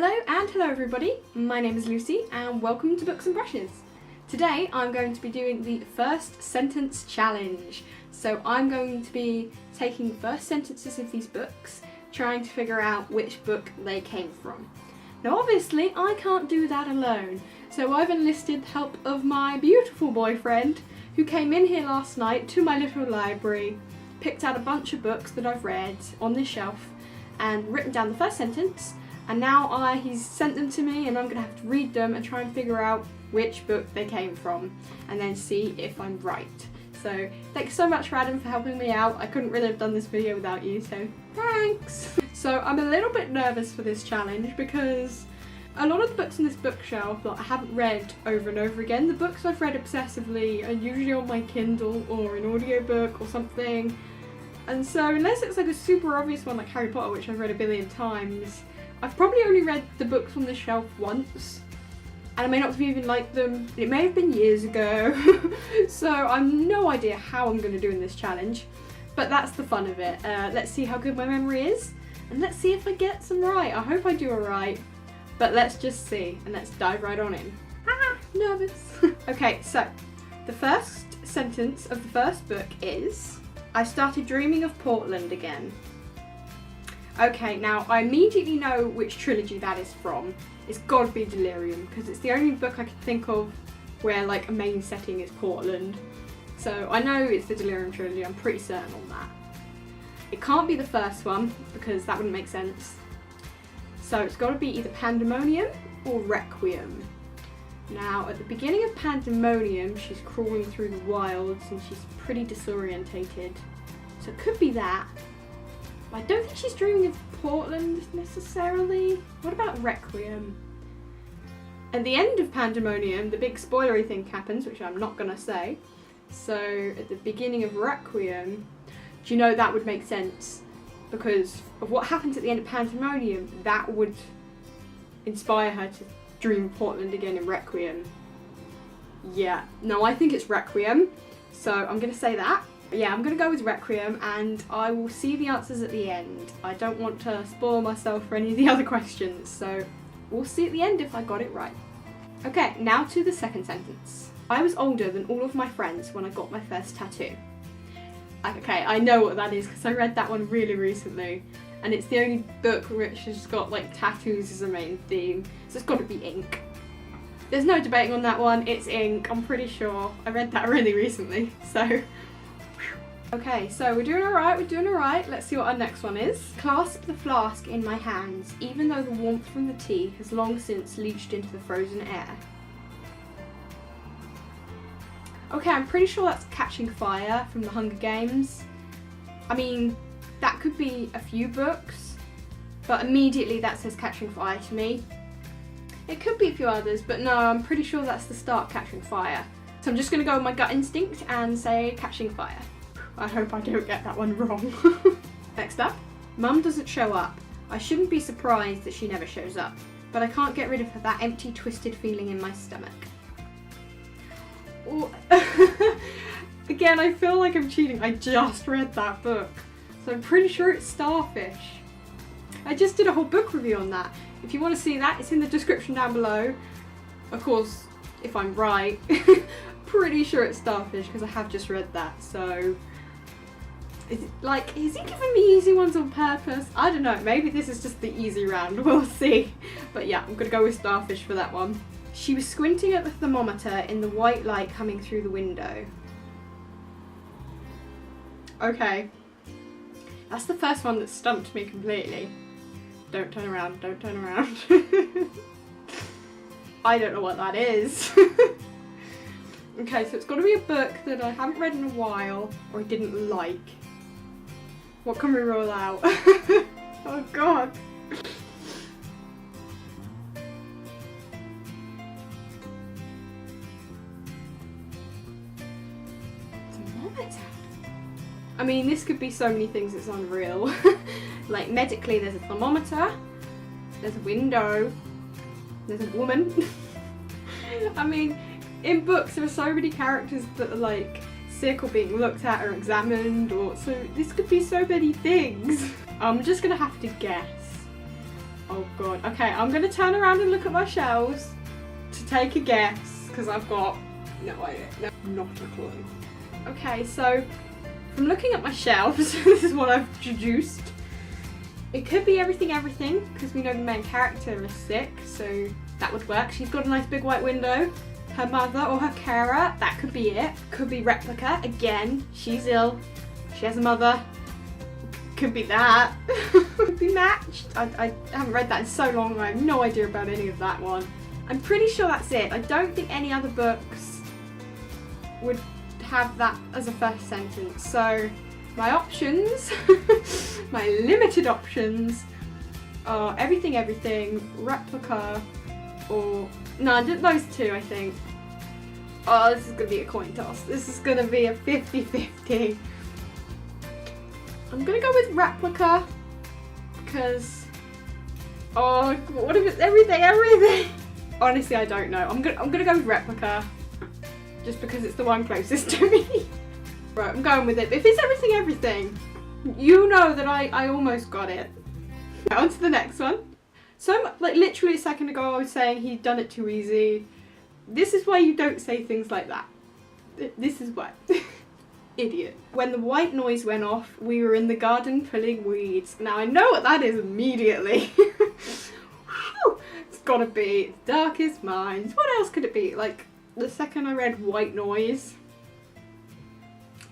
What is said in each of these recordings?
Hello everybody, my name is Lucy and welcome to Books and Brushes. Today I'm going to be doing the first sentence challenge. So I'm going to be taking the first sentences of these books, trying to figure out which book they came from. Now obviously I can't do that alone, so I've enlisted the help of my beautiful boyfriend who came in here last night to my little library, picked out a bunch of books that I've read on this shelf and written down the first sentence. And now he's sent them to me and I'm going to have to read them and try and figure out which book they came from and then see if I'm right. So thanks so much Adam for helping me out. I couldn't really have done this video without you, so thanks! So I'm a little bit nervous for this challenge because a lot of the books on this bookshelf that I haven't read over and over again, the books I've read obsessively are usually on my Kindle or an audiobook or something. And so unless it's like a super obvious one like Harry Potter, which I've read a billion times, I've probably only read the books on the shelf once, and I may not have even liked them. It may have been years ago, so I've no idea how I'm going to do in this challenge, but that's the fun of it. Let's see how good my memory is, and let's see if I get some right. I hope I do alright, but let's just see, and let's dive right on in. Nervous. Okay, so the first sentence of the first book is, I started dreaming of Portland again. Okay, now I immediately know which trilogy that is from. It's gotta be Delirium, because it's the only book I can think of where like a main setting is Portland. So I know it's the Delirium trilogy, I'm pretty certain on that. It can't be the first one, because that wouldn't make sense. So it's gotta be either Pandemonium or Requiem. Now at the beginning of Pandemonium, she's crawling through the wilds and she's pretty disorientated. So it could be that. I don't think she's dreaming of Portland necessarily. What about Requiem? At the end of Pandemonium, the big spoilery thing happens, which I'm not going to say. So at the beginning of Requiem, do you know that would make sense? Because of what happens at the end of Pandemonium, that would inspire her to dream of Portland again in Requiem. Yeah, no, I think it's Requiem. So I'm going to say that. Yeah, I'm going to go with Requiem and I will see the answers at the end. I don't want to spoil myself for any of the other questions, so we'll see at the end if I got it right. Okay, now to the second sentence. I was older than all of my friends when I got my first tattoo. Okay, I know what that is because I read that one really recently and it's the only book which has got like tattoos as a main theme, so it's got to be ink. There's no debating on that one, it's ink, I'm pretty sure. I read that really recently, so... Okay, so we're doing alright, let's see what our next one is. Clasp the flask in my hands, even though the warmth from the tea has long since leached into the frozen air. Okay, I'm pretty sure that's Catching Fire from the Hunger Games. I mean, that could be a few books, but immediately that says Catching Fire to me. It could be a few others, but no, I'm pretty sure that's the start, Catching Fire. So I'm just going to go with my gut instinct and say Catching Fire. I hope I don't get that one wrong. Next up, Mum doesn't show up. I shouldn't be surprised that she never shows up, but I can't get rid of that empty, twisted feeling in my stomach. Oh. Again, I feel like I'm cheating. I just read that book, so I'm pretty sure it's Starfish. I just did a whole book review on that. If you want to see that, it's in the description down below. Of course, if I'm right, pretty sure it's Starfish because I have just read that, so... Is he giving me easy ones on purpose? I don't know, maybe this is just the easy round, we'll see. But yeah, I'm gonna go with Starfish for that one. She was squinting at the thermometer in the white light coming through the window. Okay. That's the first one that stumped me completely. Don't turn around, don't turn around. I don't know what that is. Okay, so it's got to be a book that I haven't read in a while or I didn't like. What can we roll out? Oh god. Thermometer. I mean, this could be so many things, it's unreal. Like, medically, there's a thermometer, there's a window, there's a woman. I mean, in books there are so many characters that are like sick or being looked at or examined, or so this could be so many things. I'm just gonna have to guess. Oh god. Okay, I'm gonna turn around and look at my shelves to take a guess, because I've got no idea. No, not a clue. Okay, so from looking at my shelves, this is what I've deduced. It could be everything, because we know the main character is sick, so that would work. She's got a nice big white window. Her mother or her carer, that could be it. Could be replica, again, she's ill. She has a mother. Could be that. Could be matched. I haven't read that in so long, I have no idea about any of that one. I'm pretty sure that's it. I don't think any other books would have that as a first sentence. So my options, my limited options are everything, replica, or no, those two I think. Oh, this is going to be a coin toss. This is going to be a 50-50. I'm going to go with replica because, oh, what if it's everything? Honestly, I don't know. I'm gonna go with replica just because it's the one closest to me. Right, I'm going with it. But if it's everything, you know that I almost got it. Right, on to the next one. So, like, literally a second ago I was saying he'd done it too easy. This is why you don't say things like that. This is why. Idiot. When the white noise went off, we were in the garden pulling weeds. Now I know what that is immediately. It's gotta be Darkest Minds. What else could it be? Like, the second I read white noise,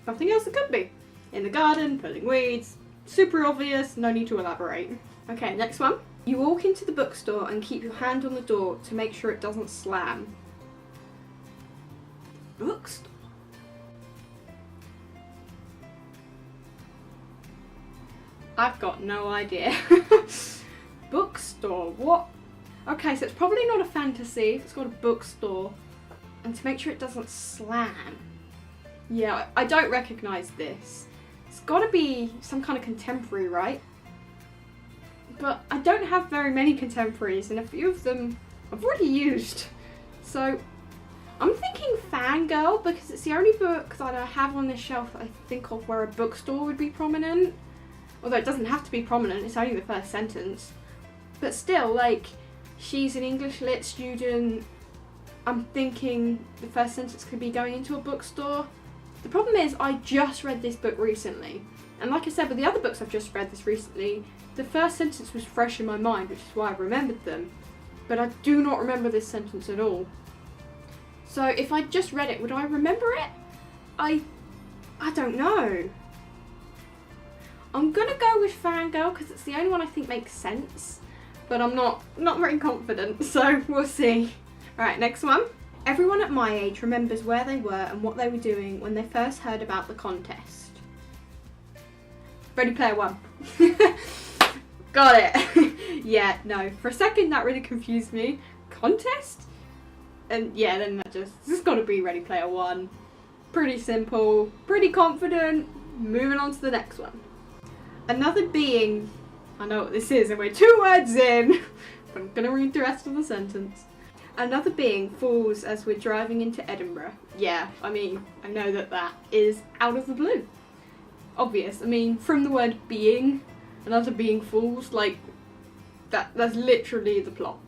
something else it could be. In the garden, pulling weeds. Super obvious, no need to elaborate. Okay, next one. You walk into the bookstore and keep your hand on the door to make sure it doesn't slam. Bookstore? I've got no idea. Bookstore, what? Okay, so it's probably not a fantasy, it's got a bookstore. And to make sure it doesn't slam. Yeah, I don't recognise this. It's gotta be some kind of contemporary, right? But I don't have very many contemporaries, and a few of them I've already used. So I'm thinking Fangirl, because it's the only book that I have on this shelf that I think of where a bookstore would be prominent. Although it doesn't have to be prominent, it's only the first sentence. But still, like, she's an English lit student. I'm thinking the first sentence could be going into a bookstore. The problem is I just read this book recently. And like I said, with the other books I've just read this recently, the first sentence was fresh in my mind, which is why I remembered them. But I do not remember this sentence at all. So if I just read it, would I remember it? I don't know. I'm gonna go with Fangirl because it's the only one I think makes sense. But I'm not very confident, so we'll see. Alright, next one. Everyone at my age remembers where they were and what they were doing when they first heard about the contest. Ready Player One. Got it. Yeah, no. For a second that really confused me. Contest? And yeah, then this has got to be Ready Player One. Pretty simple, pretty confident. Moving on to the next one. Another being, I know what this is and we're 2 words in, but I'm going to read the rest of the sentence. Another being falls as we're driving into Edinburgh. Yeah, I mean, I know that is out of the blue. Obvious. I mean, from the word being, another being falls, like, that's literally the plot.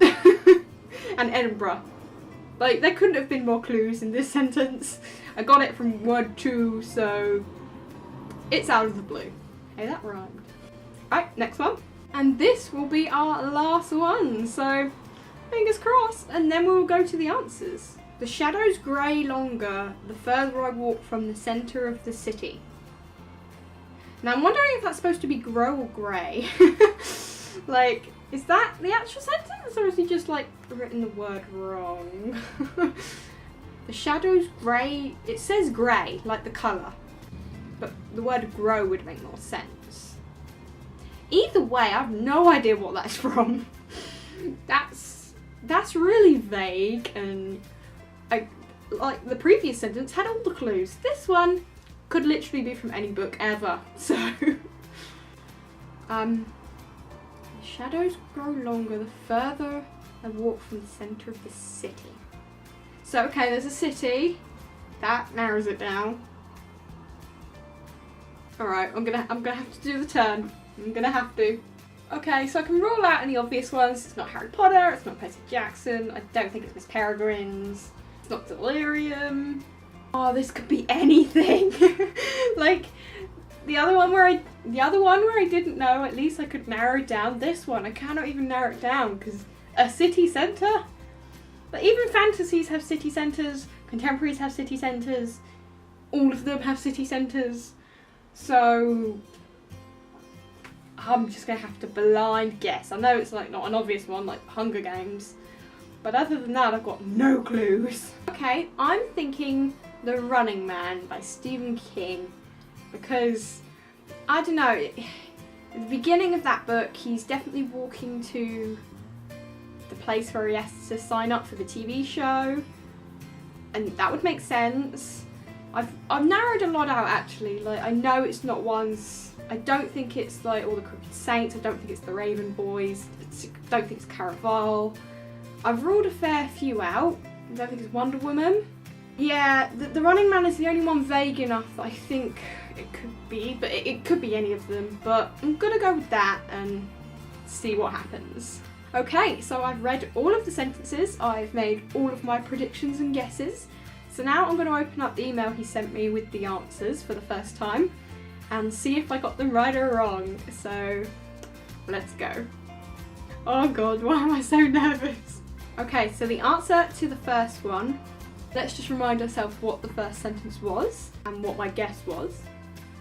And Edinburgh. Like, there couldn't have been more clues in this sentence. I got it from word 2, so it's out of the blue. Hey, that rhymed. Alright, next one. And this will be our last one, so fingers crossed, and then we'll go to the answers. The shadows grey longer the further I walk from the centre of the city. Now I'm wondering if that's supposed to be grow or grey. Like, is that the actual sentence, or is he just like written the word wrong? The shadows grey, it says grey, like the colour. But the word grow would make more sense. Either way, I have no idea what that's from. That's really vague, and like the previous sentence had all the clues. This one could literally be from any book ever. So shadows grow longer the further I walk from the centre of the city. So okay, there's a city. That narrows it down. Alright, I'm gonna have to do the turn. I'm gonna have to. Okay, so I can rule out any obvious ones. It's not Harry Potter, it's not Percy Jackson, I don't think it's Miss Peregrine's, it's not Delirium. Oh, this could be anything. Like the other one where I didn't know, at least I could narrow down. This one, I cannot even narrow it down because a city centre? But even fantasies have city centres, contemporaries have city centres, all of them have city centres. So I'm just going to have to blind guess. I know it's like not an obvious one like Hunger Games, but other than that I've got no clues. Okay, I'm thinking The Running Man by Stephen King, because I don't know, at the beginning of that book he's definitely walking to the place where he has to sign up for the TV show, and that would make sense. I've narrowed a lot out actually. Like I know it's not ones. I don't think it's like all the Crooked Saints. I don't think it's the Raven Boys. I don't think it's Caraval. I've ruled a fair few out. I don't think it's Wonder Woman. Yeah, the Running Man is the only one vague enough that I think it could be, but it could be any of them. But I'm gonna go with that and see what happens. Okay, so I've read all of the sentences. I've made all of my predictions and guesses. So now I'm going to open up the email he sent me with the answers for the first time and see if I got them right or wrong. So let's go. Oh god, why am I so nervous? Okay, so the answer to the first one, let's just remind ourselves what the first sentence was and what my guess was.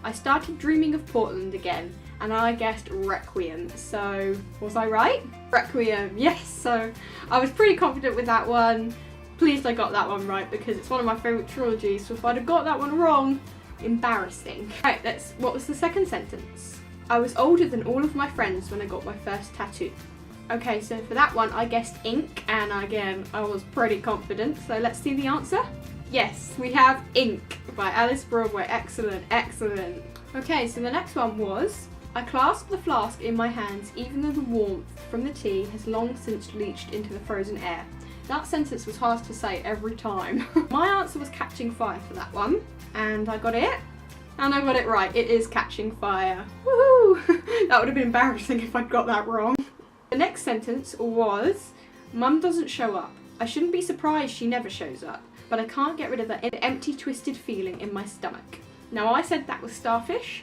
I started dreaming of Portland again and I guessed Requiem. So was I right? Requiem, yes. So I was pretty confident with that one. Pleased I got that one right because it's one of my favourite trilogies, so if I'd have got that one wrong, embarrassing. Right, what was the second sentence? I was older than all of my friends when I got my first tattoo. Okay, so for that one I guessed ink, and again I was pretty confident, so let's see the answer. Yes, we have Ink by Alice Broadway. Excellent, excellent. Okay, so the next one was, I clasped the flask in my hands even though the warmth from the tea has long since leached into the frozen air. That sentence was hard to say every time. My answer was Catching Fire for that one, and I got it. And I got it right, it is Catching Fire. Woohoo! That would have been embarrassing if I'd got that wrong. The next sentence was, Mum doesn't show up. I shouldn't be surprised she never shows up, but I can't get rid of that empty, twisted feeling in my stomach. Now I said that was Starfish.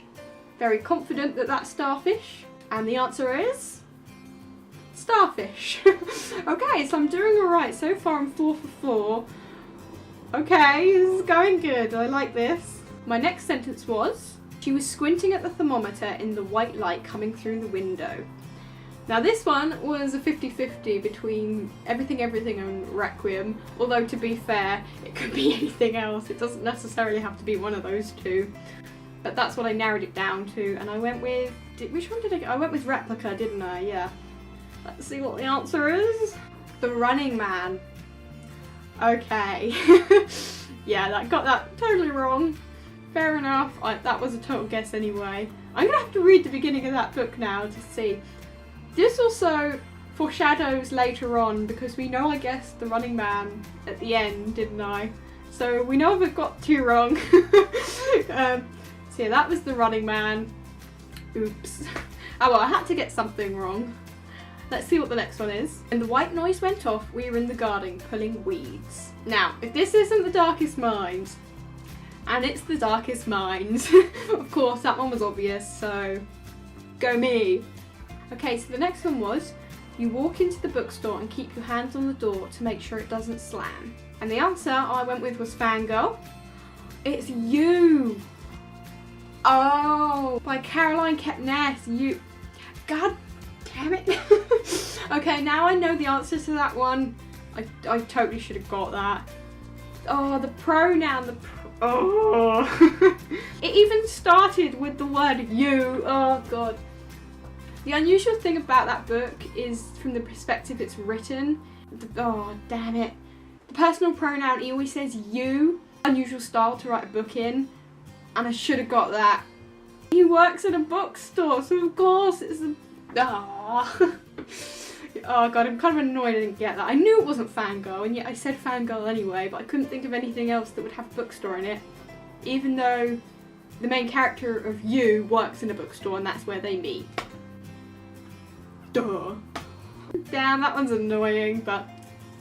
Very confident that that's Starfish. And the answer is Starfish. Okay, so I'm doing alright. So far I'm 4 for 4. Okay, this is going good. I like this. My next sentence was, she was squinting at the thermometer in the white light coming through the window. Now this one was a 50-50 between Everything Everything and Requiem, although to be fair, it could be anything else. It doesn't necessarily have to be one of those two. But that's what I narrowed it down to, and I went with, which one did I go? I went with Replica, didn't I? Yeah. Let's see what the answer is. The Running Man. Okay. Yeah, I got that totally wrong. Fair enough. That was a total guess anyway. I'm gonna have to read the beginning of that book now to see. This also foreshadows later on, because we know I guessed The Running Man at the end, didn't I? So we know I've got 2 wrong. So yeah, that was The Running Man. Oops. Oh well, I had to get something wrong. Let's see what the next one is. When the white noise went off, we were in the garden pulling weeds. Now, if this isn't The Darkest Minds, and it's The Darkest Minds, of course, that one was obvious, so go me. Okay, so the next one was, you walk into the bookstore and keep your hands on the door to make sure it doesn't slam. And the answer I went with was Fangirl. It's You. Oh, by Caroline Kepnes. You. God damn it. Okay, now I know the answer to that one. I totally should have got that. Oh, the pronoun, oh. It even started with the word you. Oh god. The unusual thing about that book is from the perspective it's written. Oh, damn it. The personal pronoun, he always says you. Unusual style to write a book in. And I should have got that. He works at a bookstore, so of course it's a... Oh. Oh god, I'm kind of annoyed I didn't get that. I knew it wasn't Fangirl, and yet I said Fangirl anyway, but I couldn't think of anything else that would have a bookstore in it. Even though the main character of You works in a bookstore and that's where they meet. Duh. Damn, that one's annoying, but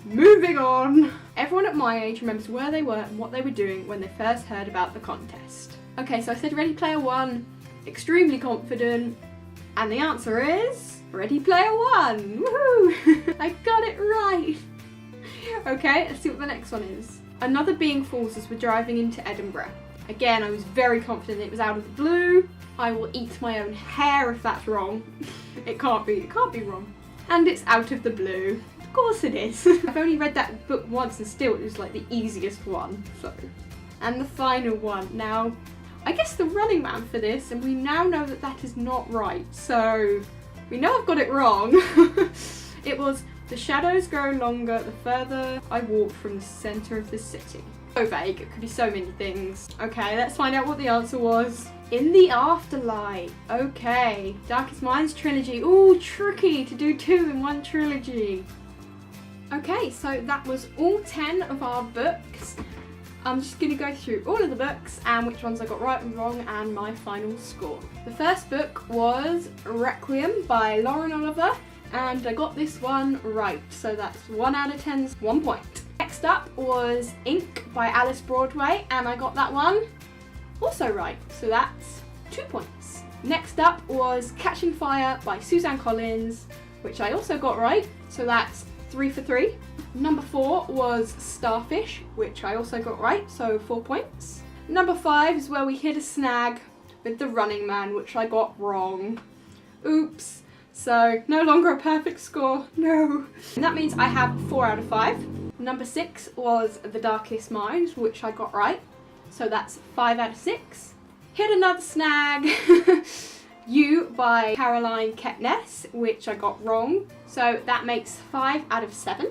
moving on. Everyone at my age remembers where they were and what they were doing when they first heard about the contest. Okay, so I said Ready Player One, extremely confident, and the answer is Ready Player One. Woohoo! I got it right. Okay, let's see what the next one is. Another being falls as we're driving into Edinburgh. Again, I was very confident it was out of the blue. I will eat my own hair if that's wrong. It can't be wrong. And it's out of the blue. Of course it is. I've only read that book once and still it was like the easiest one, so. And the final one. Now, I guess the running man for this, and we now know that that is not right, so we know I've got it wrong. It was, the shadows grow longer the further I walk from the centre of the city. So vague, it could be so many things. Okay, let's find out what the answer was. In the Afterlife. Okay, Darkest Minds trilogy. Ooh, tricky to do 2 in one trilogy. Okay, so that was all 10 of our books. I'm just going to go through all of the books and which ones I got right and wrong and my final score. The first book was Requiem by Lauren Oliver, and I got this one right, so that's 1 out of 10, 1 point. Next up was Ink by Alice Broadway, and I got that one also right, so that's 2 points. Next up was Catching Fire by Suzanne Collins, which I also got right, so that's 3 for 3. Number 4 was Starfish, which I also got right, so 4 points. Number 5 is where we hit a snag with The Running Man, which I got wrong. Oops. So no longer a perfect score, no. And that means I have 4 out of 5. Number 6 was The Darkest Minds, which I got right, so that's 5 out of 6. Hit another snag. You by Caroline Ketness, which I got wrong, so that makes 5 out of 7.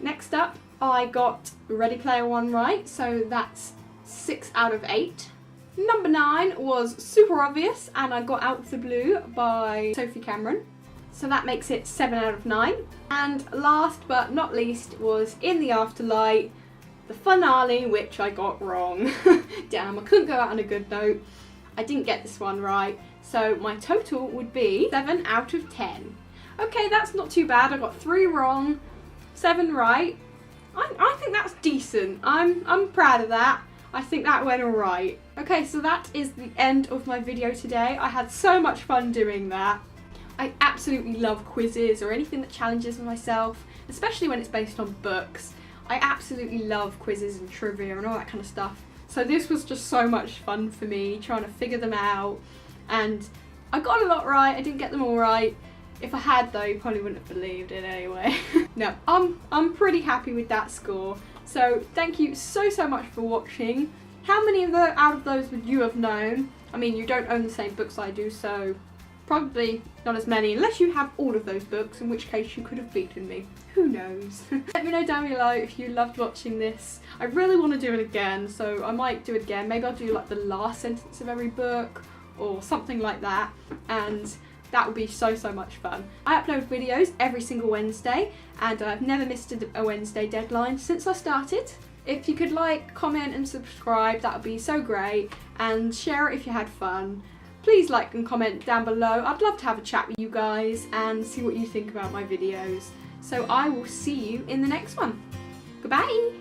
Next up, I got Ready Player One right, so that's 6 out of 8. Number 9 was Super Obvious, and I got Out of the Blue by Sophie Cameron, so that makes it 7 out of 9. And last but not least was In the Afterlight, the finale, which I got wrong. Damn, I couldn't go out on a good note. I didn't get this one right, so my total would be 7 out of 10. Okay, that's not too bad. I got 3 wrong, 7 right. I think that's decent. I'm proud of that. I think that went alright. Okay, so that is the end of my video today. I had so much fun doing that. I absolutely love quizzes or anything that challenges myself, especially when it's based on books. I absolutely love quizzes and trivia and all that kind of stuff. So this was just so much fun for me, trying to figure them out. And I got a lot right, I didn't get them all right. If I had though, you probably wouldn't have believed it anyway. No, I'm pretty happy with that score. So thank you so much for watching. How many out of those would you have known? I mean, you don't own the same books I do, so probably not as many, unless you have all of those books, in which case you could have beaten me. Who knows? Let me know down below if you loved watching this. I really want to do it again, so I might do it again. Maybe I'll do like the last sentence of every book or something like that, and that would be so much fun. I upload videos every single Wednesday, and I've never missed a Wednesday deadline since I started. If you could like, comment and subscribe, that would be so great, and share it if you had fun. Please like and comment down below. I'd love to have a chat with you guys and see what you think about my videos. So I will see you in the next one. Goodbye!